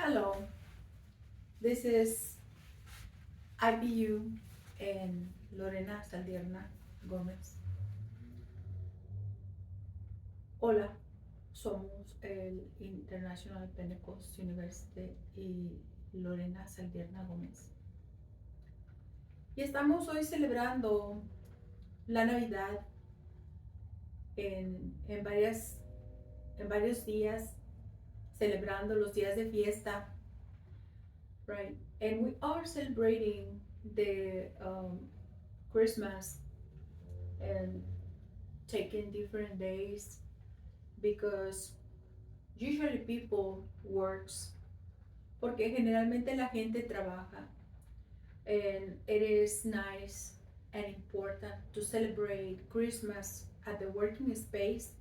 Hello, this is IPU and Lorena S Gomez. Hola, somos el International Pentecost University y Lorena S Gomez. Y estamos hoy celebrando la Navidad en varios días, celebrando los días de fiesta, right? And we are celebrating the Christmas and taking different days because usually people works porque generalmente la gente trabaja, and it is nice and important to celebrate Christmas at the working space,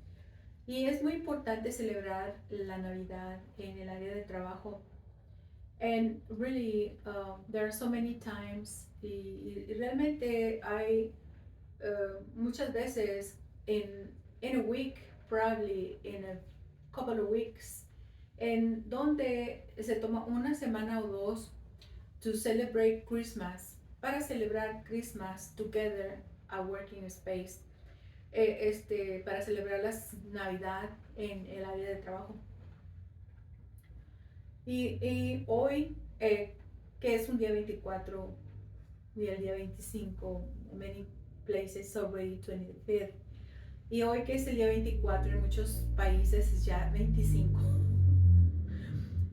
y es muy importante celebrar la Navidad en el área de trabajo. And really there are so many times y realmente hay muchas veces in a week, probably in a couple of weeks, en donde se toma una semana o dos to celebrate Christmas, para celebrar Christmas together a working space, para celebrar la Navidad en el área de trabajo. Y hoy, que es un día 24 y el día 25, many places celebrate 25th. Y hoy que es el día 24, en muchos países es ya 25.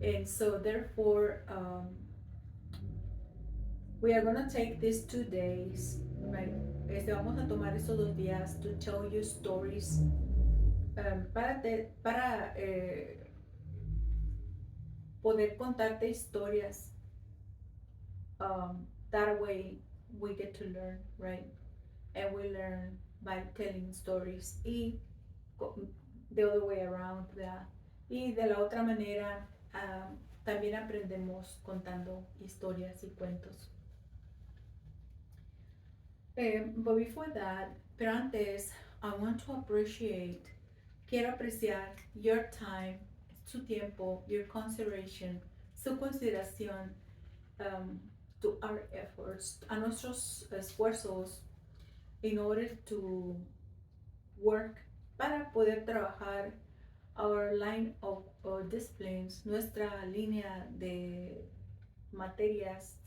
And so therefore, we are gonna take these 2 days, right? Vamos a tomar estos 2 días to tell you stories, para poder contarte historias. That way we get to learn, right? And we learn by telling stories, y the other way around, ¿verdad? Y de la otra manera, también aprendemos contando historias y cuentos. But before that, pero antes, I want to appreciate, quiero apreciar your time, su tiempo, your consideration, su consideración, to our efforts, a nuestros esfuerzos, in order to work, para poder trabajar our line of disciplines, nuestra línea de materias,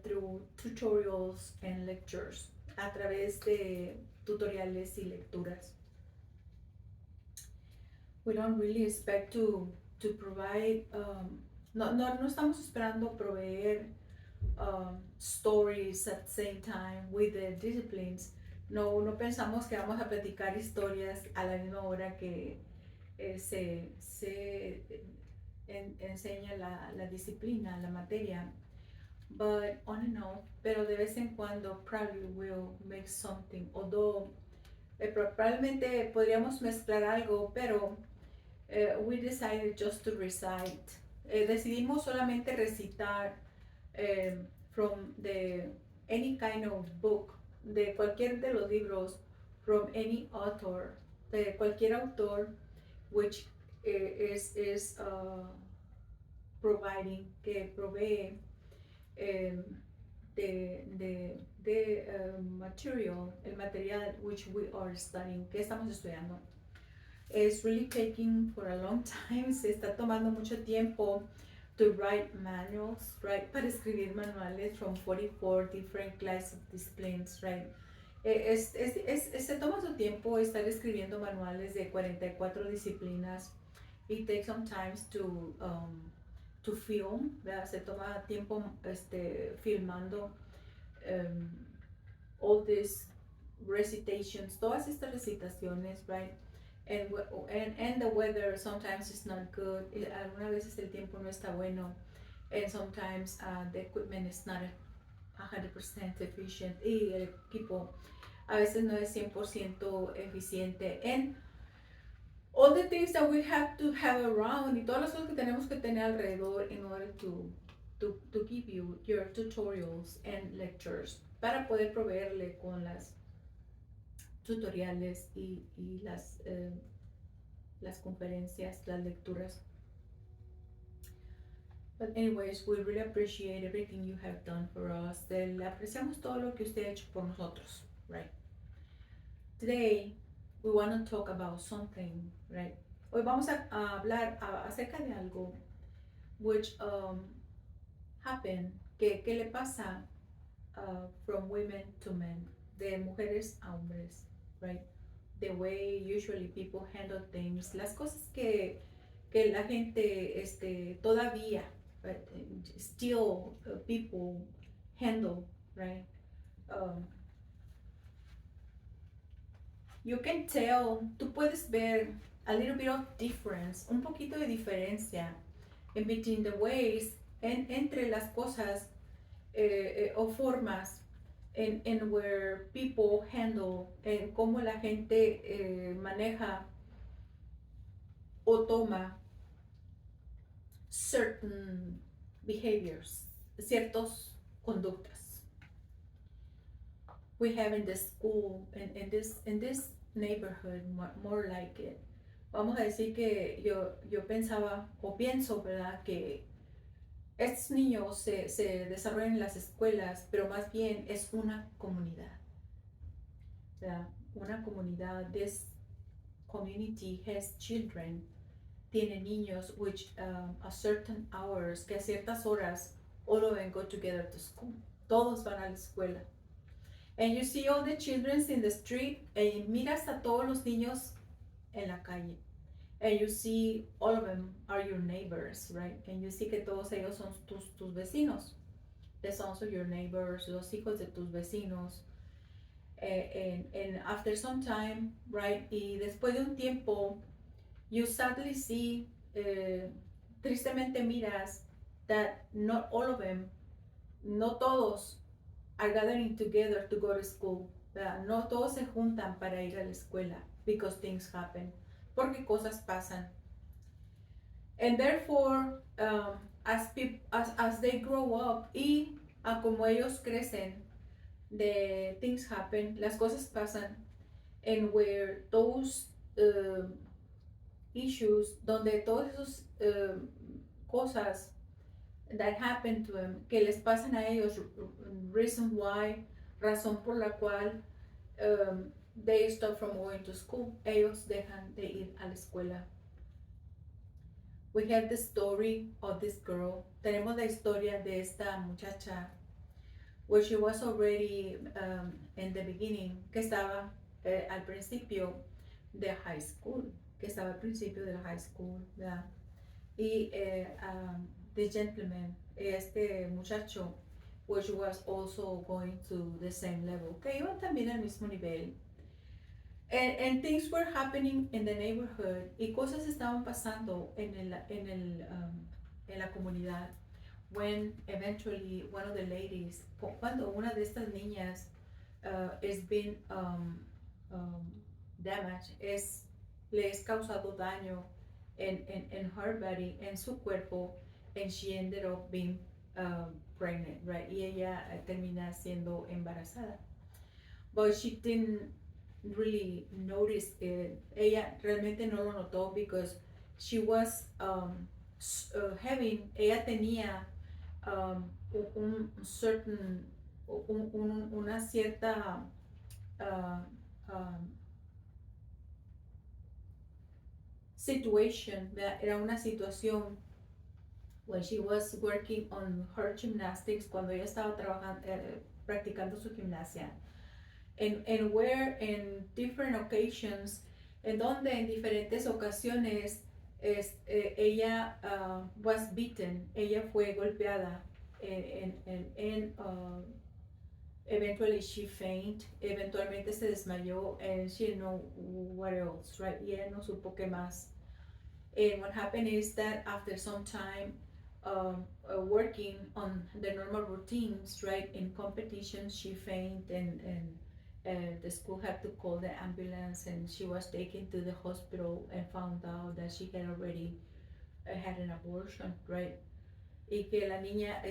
through tutorials and lectures, a través de tutoriales y lecturas. We don't really expect to provide, no estamos esperando proveer stories at the same time with the disciplines. No pensamos que vamos a platicar historias a la misma hora que se enseña la disciplina, la materia. But on and off, pero de vez en cuando probably will make something, although probablemente podríamos mezclar algo, pero we decided just to recite. Decidimos solamente recitar from any kind of book, de cualquier de los libros, from any author, de cualquier autor, which is providing, que provee material, el material which we are studying, que estamos estudiando. It's really taking for a long time, se está tomando mucho tiempo to write manuals, right? Para escribir manuales from 44 different classes of disciplines, right? Se toma su tiempo estar escribiendo manuales de 44 disciplinas. It takes some time to film, ¿verdad? Se toma tiempo filmando all these recitations, todas estas recitaciones, right? And the weather sometimes is not good. Algunas veces el tiempo no está bueno, and sometimes the equipment is not 100% efficient, y el equipo a veces no es 100% eficiente. And all the things that we have to have around, y todas las cosas que tenemos que tener alrededor in order to give you your tutorials and lectures, para poder proveerle con las tutoriales y las conferencias, las lecturas. But anyways, we really appreciate everything you have done for us. Le apreciamos todo lo que usted ha hecho por nosotros, right? Today, we want to talk about something, right? Hoy vamos a hablar acerca de algo which happen, que le pasa from women to men, de mujeres a hombres, right? The way usually people handle things, las cosas que la gente todavía, right, still people handle, right? Um, you can tell, tú puedes ver a little bit of difference, un poquito de diferencia in between the ways, entre las cosas o formas en where people handle, en cómo la gente maneja o toma certain behaviors, ciertas conductas. We have in the school, in this neighborhood, more like it. Vamos a decir que yo pensaba o pienso, ¿verdad? Que estos niños se desarrollan en las escuelas, pero más bien es una comunidad, ¿verdad? Una comunidad. This community has children, tiene niños, which a certain hours, que a ciertas horas, all of them go together to school. Todos van a la escuela. And you see all the children in the street, y miras a todos los niños en la calle. And you see all of them are your neighbors, right? And you see que todos ellos son tus vecinos. They're also your neighbors, los hijos de tus vecinos. And after some time, right? Y después de un tiempo, you sadly see, tristemente miras, that not all of them, no todos, are gathering together to go to school. ¿Verdad? No todos se juntan para ir a la escuela, because things happen. Porque cosas pasan. And therefore, as they grow up, y como ellos crecen, the things happen, las cosas pasan, and where those issues, donde todas esas cosas that happen to them, que les pasan a ellos, reason why, razón por la cual they stop from going to school, ellos dejan de ir a la escuela. We have the story of this girl. Tenemos la historia de esta muchacha, where she was already in the beginning, que estaba al principio de high school, que estaba al principio de la high school, ¿verdad? Y the gentleman, este muchacho, which was also going to the same level, que iban también al mismo nivel. And things were happening in the neighborhood, y cosas estaban pasando en la comunidad, when eventually one of the ladies, cuando una de estas niñas is being damaged, le es causado daño en her body, en su cuerpo, and she ended up being pregnant, right? Y ella termina siendo embarazada. But she didn't really notice it. Ella realmente no lo notó, because she was ella tenía un certain, una cierta situation, era una situación, when she was working on her gymnastics, cuando ella estaba trabajando, practicando su gimnasia, and where in different occasions, en donde en diferentes ocasiones ella was beaten, ella fue golpeada, and eventually she fainted, eventualmente se desmayó, and she didn't know what else, right? Y ella no supo qué más. And what happened is that after some time working on the normal routines, right, in competitions, she fainted, and the school had to call the ambulance, and she was taken to the hospital and found out that she had already had an abortion, right? Y que la niña,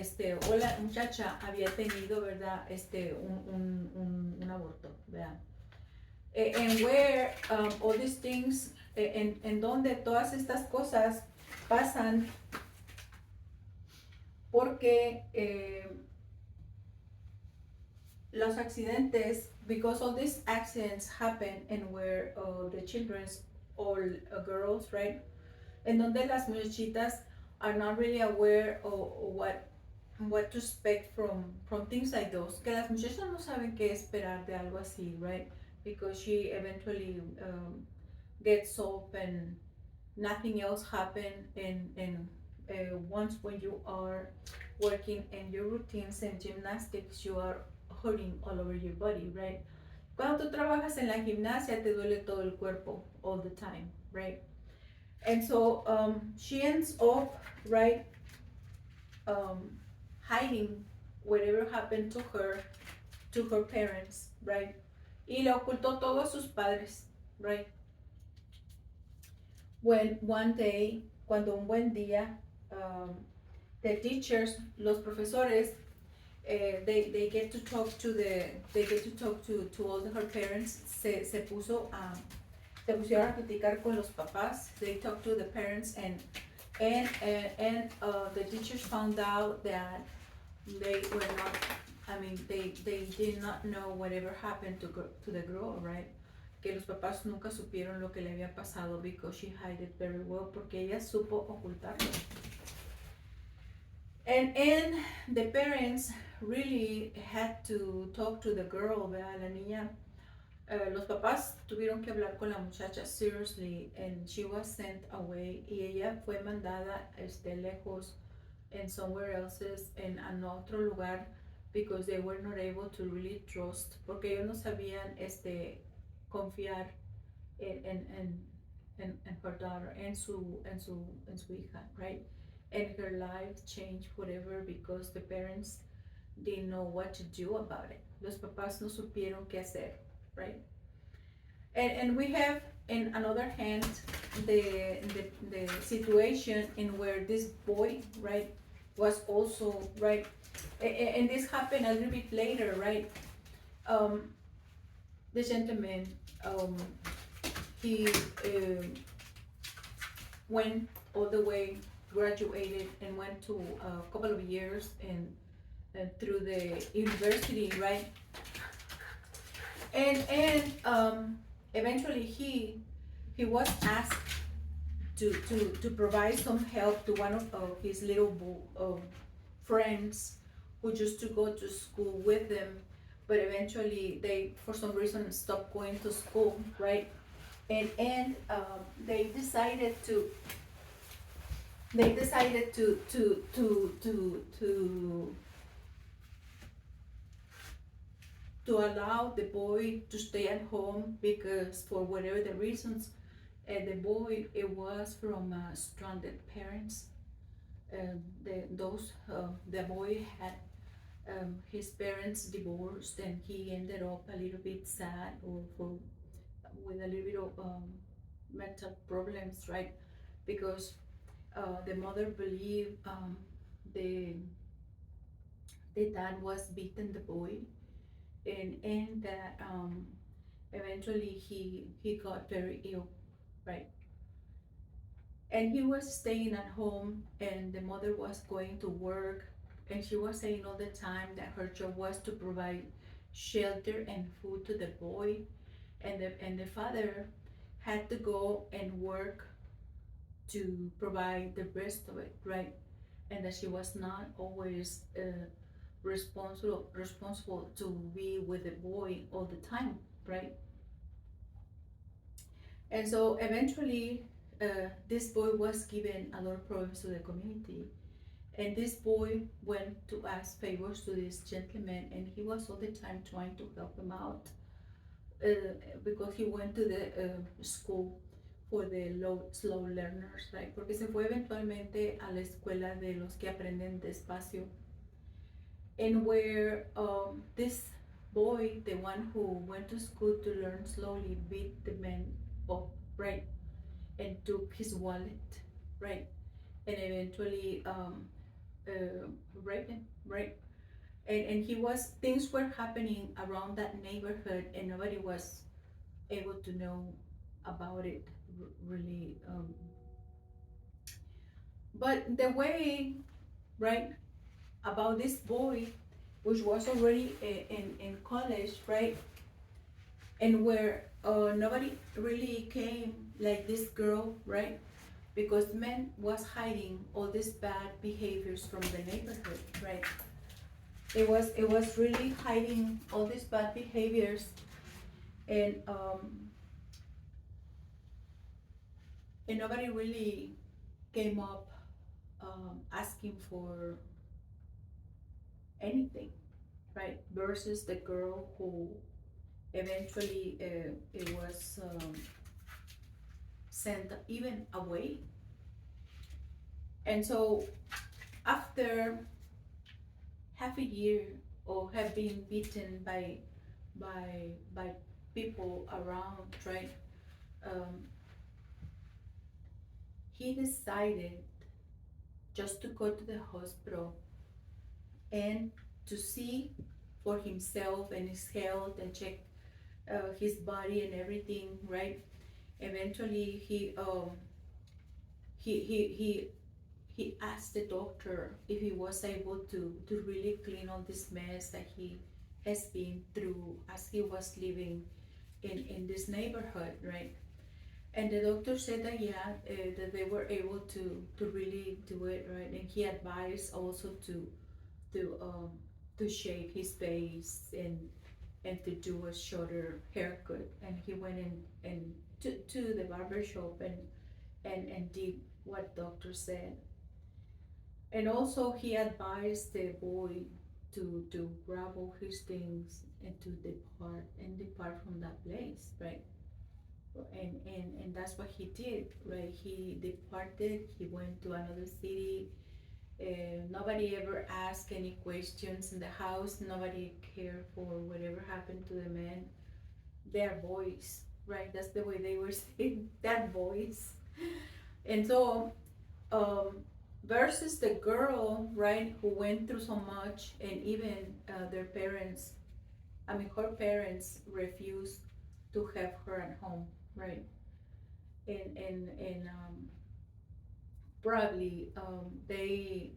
o la muchacha había tenido, ¿verdad? Un aborto, ¿verdad? And where all these things, en donde todas estas cosas pasan, porque los accidentes, because all these accidents happen and where the children's all girls, right? En donde las muchachitas are not really aware of what to expect from things like those. Que las muchachas no saben qué esperar de algo así, right? Because she eventually gets up and nothing else happen and once when you are working in your routines and gymnastics you are hurting all over your body, right? Cuando tú trabajas en la gimnasia te duele todo el cuerpo all the time, right? And so she ends up, right, um, hiding whatever happened to her parents, right? Y le ocultó todo a sus padres, right? When one day, cuando un buen día, um, the teachers, los profesores, they get to talk to to all her parents. Se puso a se pusieron a platicar con los papás. They talked to the parents and the teachers found out that they were not. I mean, they did not know whatever happened to the girl, right? Que los papás nunca supieron lo que le había pasado because she hid it very well, porque ella supo ocultarlo. And the parents really had to talk to the girl, ¿verdad? La niña. Los papás tuvieron que hablar con la muchacha seriously and she was sent away y ella fue mandada lejos and somewhere else en otro lugar because they were not able to really trust porque ellos no sabían confiar en her daughter en su hija, right? And her life changed forever because the parents didn't know what to do about it. Los papás no supieron qué hacer, right? And we have, in another hand, the situation in where this boy, right, was also, right, and this happened a little bit later, right? Um, the gentleman, he went all the way, graduated, and went to a couple of years through the university, right? And eventually he was asked to provide some help to one of his little friends who used to go to school with them, but eventually they for some reason stopped going to school, right? And they decided to allow the boy to stay at home because for whatever the reasons, the boy it was from stranded parents. The boy had his parents divorced and he ended up a little bit sad or with a little bit of mental problems, right? Because the mother believed the the dad was beating the boy and that eventually he got very ill, right? And he was staying at home and the mother was going to work and she was saying all the time that her job was to provide shelter and food to the boy and the father had to go and work to provide the rest of it, right? And that she was not always responsible to be with the boy all the time, right? And so eventually, this boy was given a lot of problems to the community. And this boy went to ask favors to this gentleman, and he was all the time trying to help him out because he went to the school for the slow learners, right? Porque se fue eventualmente a la escuela de los que aprenden despacio. And where this boy, the one who went to school to learn slowly, beat the man up, right? And took his wallet, right? And eventually raped him, right? And he was, things were happening around that neighborhood and nobody was able to know about it really. But the way, right? about this boy, which was already in college, right? And where nobody really came like this girl, right? Because men was hiding all these bad behaviors from the neighborhood, right? It was really hiding all these bad behaviors, and and nobody really came up asking for anything, right? Versus the girl who eventually it was sent even away. And so after half a year or have been beaten by people around, right? Um, he decided just to go to the hospital and to see for himself and his health and check his body and everything, right? Eventually, he he he he asked the doctor if he was able to really clean all this mess that he has been through as he was living in this neighborhood, right? And the doctor said that yeah, that they were able to really do it, right? And he advised also to um to shave his face and to do a shorter haircut. And he went in and to the barber shop and did what doctor said. And also he advised the boy to grab all his things and to depart from that place, right? And that's what he did, right? He departed, he went to another city. Nobody ever asked any questions in the house. Nobody cared for whatever happened to the men. Their boys, right? That's the way they were saying, that boys. And so versus the girl, right, who went through so much, and even their parents, I mean, her parents refused to have her at home, right? And probably they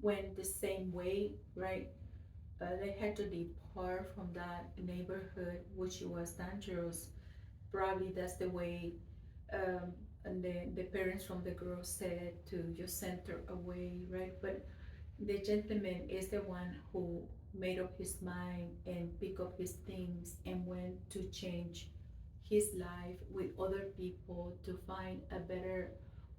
went the same way, right? They had to depart from that neighborhood, which was dangerous. Probably that's the way. And the parents from the girl said to just send her away, right? But the gentleman is the one who made up his mind and pick up his things and went to change his life with other people to find a better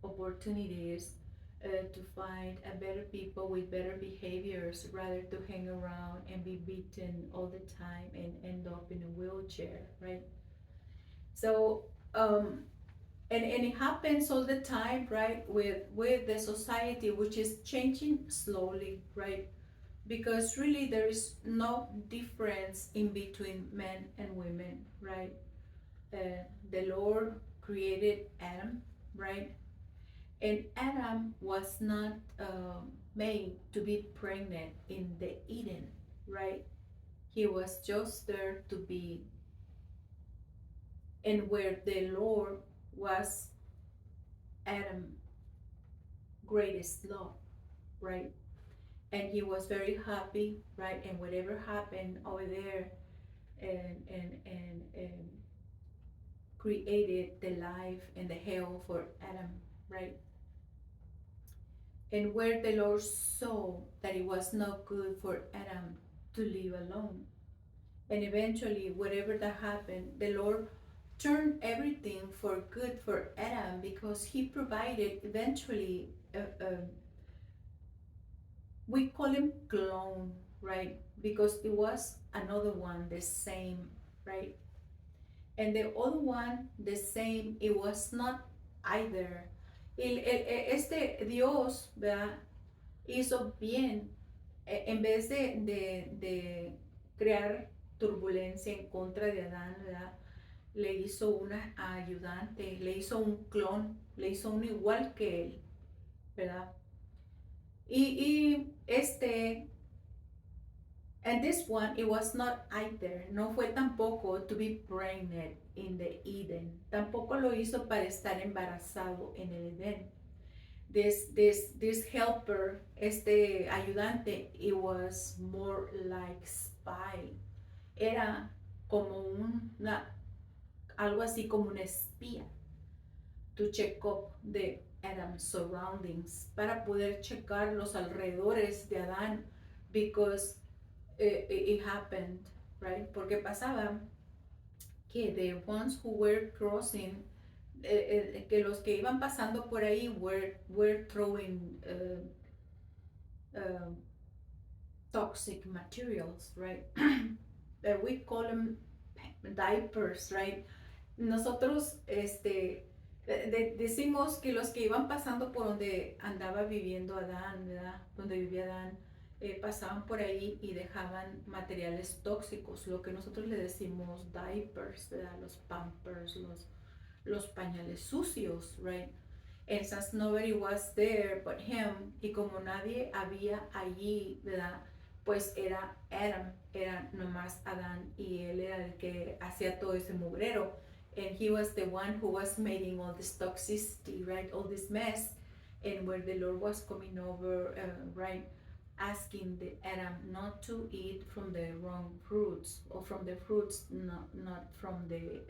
opportunities, to find a better people with better behaviors rather to hang around and be beaten all the time and end up in a wheelchair, right? So and it happens all the time, right, with the society, which is changing slowly, right? Because really there is no difference in between men and women, right? The Lord created Adam, right? And Adam was not made to be pregnant in the Eden, right? He was just there to be. And where the Lord was Adam greatest love, right? And he was very happy, right? And whatever happened over there, and created the life and the hell for Adam, right? And where the Lord saw that it was not good for Adam to live alone, and eventually, whatever that happened, the Lord turned everything for good for Adam because he provided eventually we call him clone, right? Because it was another one the same, right? And the other one the same, it was not either. Este Dios, ¿verdad? Hizo bien. En vez de crear turbulencia en contra de Adán, ¿verdad? Le hizo una ayudante, le hizo un clon, le hizo uno igual que él, ¿verdad? Y and this one, it was not either, no fue tampoco to be pregnant in the Eden, tampoco lo hizo para estar embarazado en el Edén, this helper, este ayudante, it was more like spy. Era como algo así como un espía to check up the Adam's surroundings, para poder checar los alrededores de Adán, because it happened, right? Porque pasaba que the ones who were crossing, que los que iban pasando por ahí were throwing uh, toxic materials, right? We call them diapers, right? Nosotros decimos que los que iban pasando por donde andaba viviendo Adán, ¿verdad? Donde vivía Adán, pasaban por ahí y dejaban materiales tóxicos, lo que nosotros le decimos diapers, ¿verdad? Los pampers, los pañales sucios, right? And since nobody was there but him, y como nadie había allí, ¿verdad? Pues era Adam, era nomás Adán, y él era el que hacía todo ese mugrero. And he was the one who was making all this toxicity, right? All this mess. And where the Lord was coming over, right? Asking the Adam not to eat from the wrong fruits, or from the fruits not from the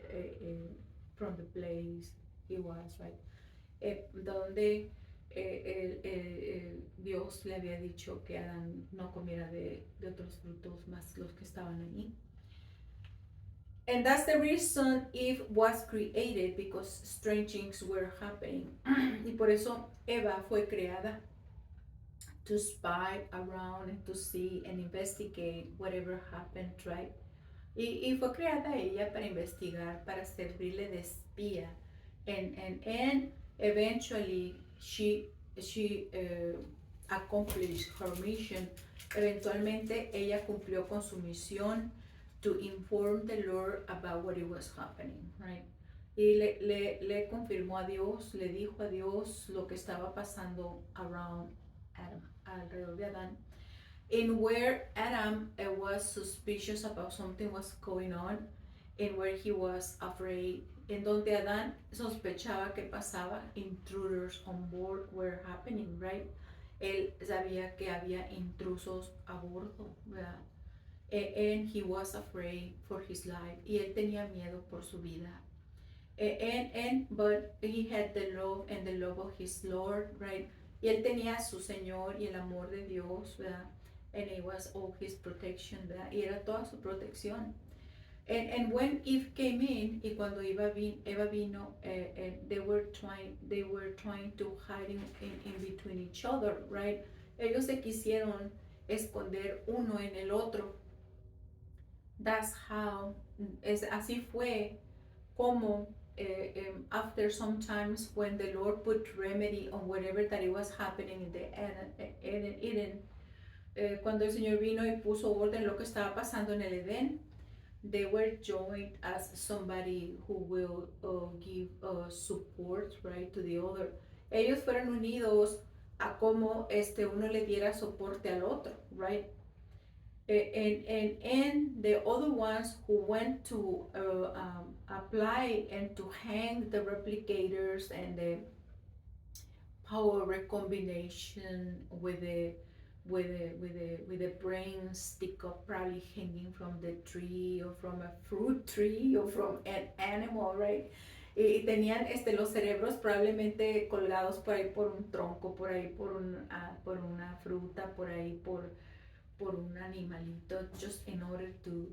place he was, right? Donde Dios le había dicho que Adán no comiera de otros frutos más los que estaban allí. And that's the reason Eve was created, because strange things were happening. Y por eso Eva fue creada, to spy around and to see and investigate whatever happened, right? Y fue creada ella para investigar, para servirle de espía. And eventually she accomplished her mission. Eventualmente ella cumplió con su misión, to inform the Lord about what it was happening, right? Y le confirmó a Dios, le dijo a Dios lo que estaba pasando around Adam, alrededor de Adán. In where Adam was suspicious about something was going on, and where he was afraid, en donde Adán sospechaba que pasaba, intruders on board were happening, right? Él sabía que había intrusos a bordo, ¿verdad? And he was afraid for his life, y él tenía miedo por su vida. But he had the love of his Lord, right? Y él tenía su Señor y el amor de Dios, ¿verdad? And it was all his protection, ¿verdad? Y era toda su protección. And when Eve came in, y cuando Eva vino, they were trying to hide in between each other, right? Ellos se quisieron esconder uno en el otro. That's how, así fue como after some times, when the Lord put remedy on whatever that it was happening in the Eden, cuando el Señor vino y puso orden en lo que estaba pasando en el Edén, they were joined as somebody who will give support, right, to the other. Ellos fueron unidos a como uno le diera soporte al otro, right? And the other ones who went to apply and to hang the replicators and the power recombination with the brain stick up, probably hanging from the tree or from a fruit tree or from an animal, right? Y tenían los cerebros probablemente colgados por ahí por un tronco, por ahí por una fruta, por ahí por un animalito, just in order to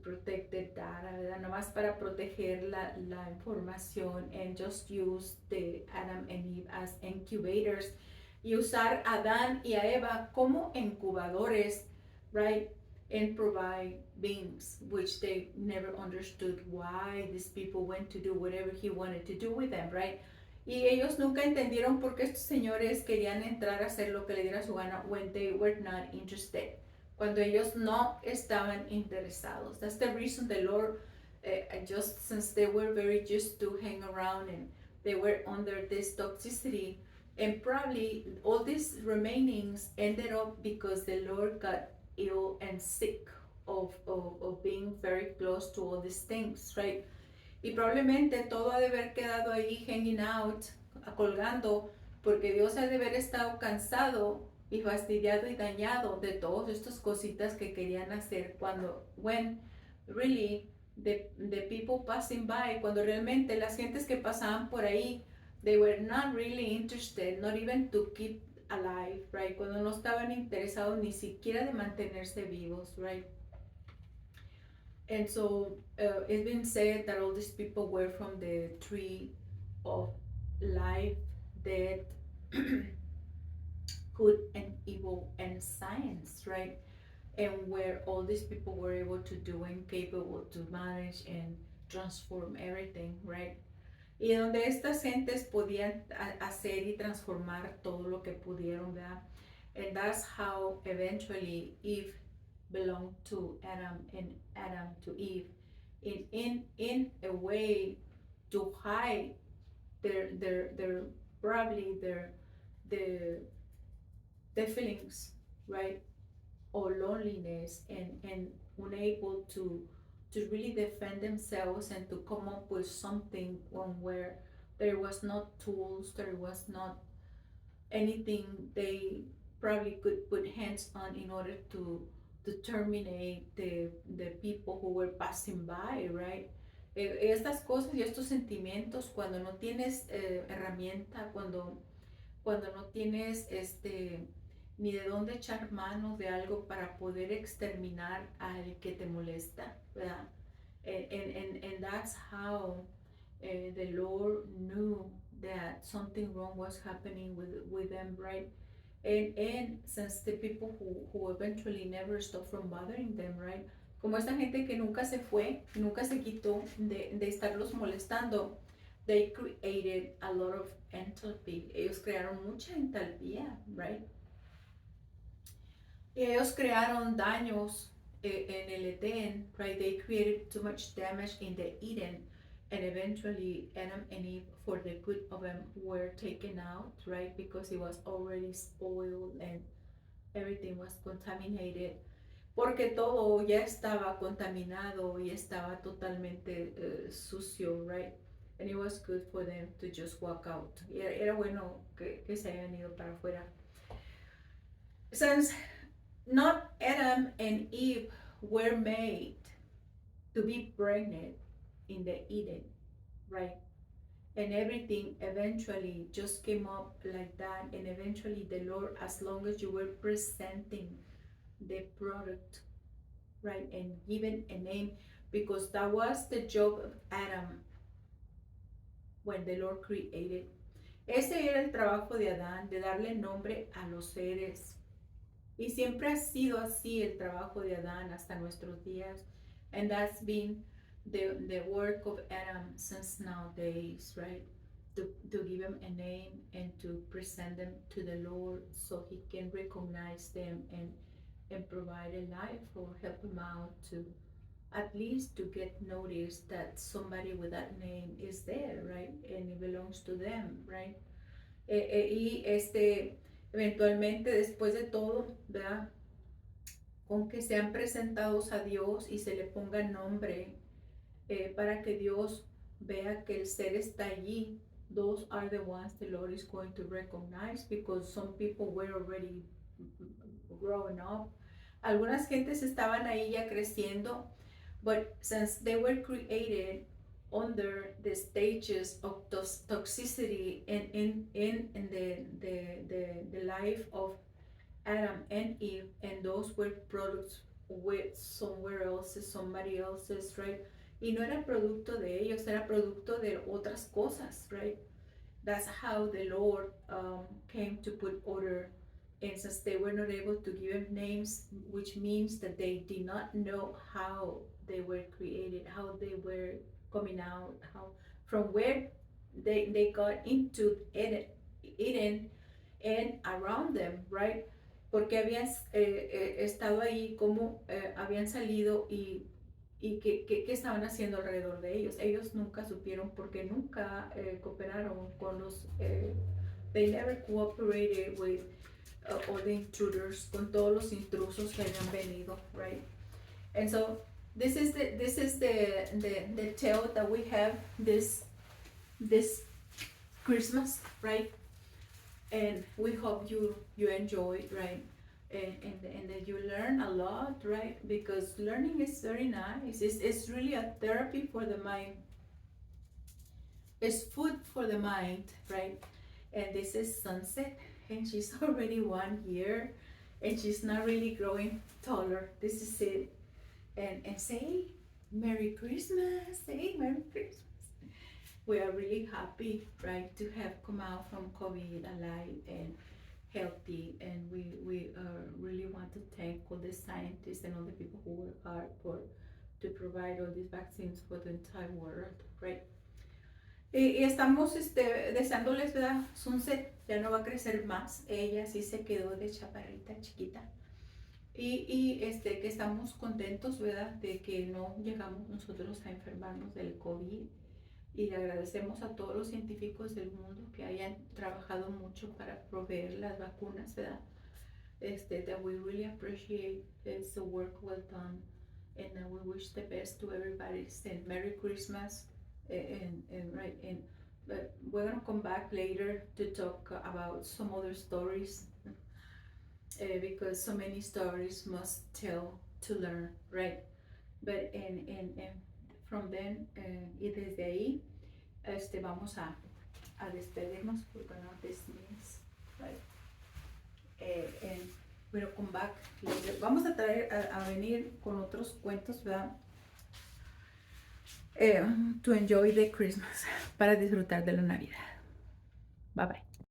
protect the data, ¿verdad? Nomás para proteger la información, and just use the Adam and Eve as incubators, y usar a Adán y a Eva como incubadores, right? And provide beings, which they never understood why these people went to do whatever he wanted to do with them, right? Y ellos nunca entendieron por qué estos señores querían entrar a hacer lo que le diera su gana, when they were not interested, cuando ellos no estaban interesados. That's the reason the Lord, just since they were very used to hang around and they were under this toxicity, and probably all these remainings ended up because the Lord got ill and sick of being very close to all these things, right? Y probablemente todo ha de haber quedado ahí hanging out, colgando, porque Dios ha de haber estado cansado y fastidiado y dañado de todas estas cositas que querían hacer cuando, when really the people passing by, cuando realmente las gentes que pasaban por ahí, they were not really interested, not even to keep alive, right? Cuando no estaban interesados ni siquiera de mantenerse vivos, right? And so it's been said that all these people were from the tree of life, death, good and evil, and science, right? And where all these people were able to do and capable to manage and transform everything, right? Y donde estas gentes podían hacer y transformar todo lo que pudieron, ¿verdad? And that's how eventually Eve belonged to Adam and Adam to Eve in a way to hide their probably their feelings, right? Or loneliness and unable to really defend themselves and to come up with something on where there was not tools, there was not anything they probably could put hands on in order to terminate the people who were passing by, right? Estas cosas y estos sentimientos cuando no tienes herramienta, cuando no tienes ni de dónde echar mano de algo para poder exterminar al que te molesta, ¿verdad? And that's how the Lord knew that something wrong was happening with them, right? And since the people who eventually never stopped from bothering them, right? Como esta gente que nunca se fue, nunca se quitó de estarlos molestando, they created a lot of entropy. Ellos crearon mucha entalpía, right? Y ellos crearon daños en el Edén, right? They created too much damage in the Eden, and eventually Adam and Eve, for the good of them, were taken out, right? Because it was already spoiled and everything was contaminated. Porque todo ya estaba contaminado y estaba totalmente sucio, right? And it was good for them to just walk out. Era bueno que se hayan ido para afuera. Since not Adam and Eve were made to be pregnant in the Eden, right? And everything eventually just came up like that. And eventually the Lord, as long as you were presenting the product, right, and given a name, because that was the job of Adam when the Lord created. Ese era el trabajo de Adán, de darle nombre a los seres. Y siempre ha sido así el trabajo de Adán hasta nuestros días. And that's been the work of Adam since nowadays, right? To give them a name and to present them to the Lord so he can recognize them and provide a life or help them out to at least to get noticed that somebody with that name is there, right? And it belongs to them, right? Y eventualmente después de todo, ¿verdad? Con que sean presentados a Dios y se le ponga nombre para que Dios vea que el ser está allí. Those are the ones the Lord is going to recognize because some people were already growing up. Algunas gentes estaban ahí ya creciendo, but since they were created under the stages of toxicity in the life of Adam and Eve, and those were products with somebody else's, right? Y no era producto de ellos, era producto de otras cosas, right? That's how the Lord came to put order. And since they were not able to give them names, which means that they did not know how they were created, how they were coming out, how from where they got into Eden and around them, right? Porque habían estado ahí, como habían salido y qué estaban haciendo alrededor de ellos. Ellos nunca supieron porque nunca cooperaron con los, they never cooperated with all the intruders, con todos los intrusos que habían venido, right? And so this is the tale that we have this Christmas, right? and we hope you enjoy, right? And that you learn a lot, right? Because learning is very nice. It's really a therapy for the mind. It's food for the mind, right? And this is Sunset, and she's already 1 year, and she's not really growing taller. This is it. And say Merry Christmas. Say Merry Christmas. We are really happy, right, to have come out from COVID alive and healthy, and we really want to thank all the scientists and all the people who work hard for to provide all these vaccines for the entire world, right? Y estamos deseándoles, ¿verdad? Sunset ya no va a crecer más, ella sí se quedó de chaparrita chiquita. Que estamos contentos, ¿verdad? De que no llegamos nosotros a enfermarnos del COVID, y le agradecemos a todos los científicos del mundo que hayan trabajado mucho para proveer las vacunas, ¿verdad? That we really appreciate. It's the work well done, and we wish the best to everybody. Send Merry Christmas, and right, and but we're gonna come back later to talk about some other stories, because so many stories must tell to learn, right? But and from then, y desde ahí, vamos a despedirnos. We're gonna dismiss, right? And we'll come back later. Vamos a traer a venir con otros cuentos, ¿verdad? To enjoy the Christmas, para disfrutar de la Navidad. Bye bye.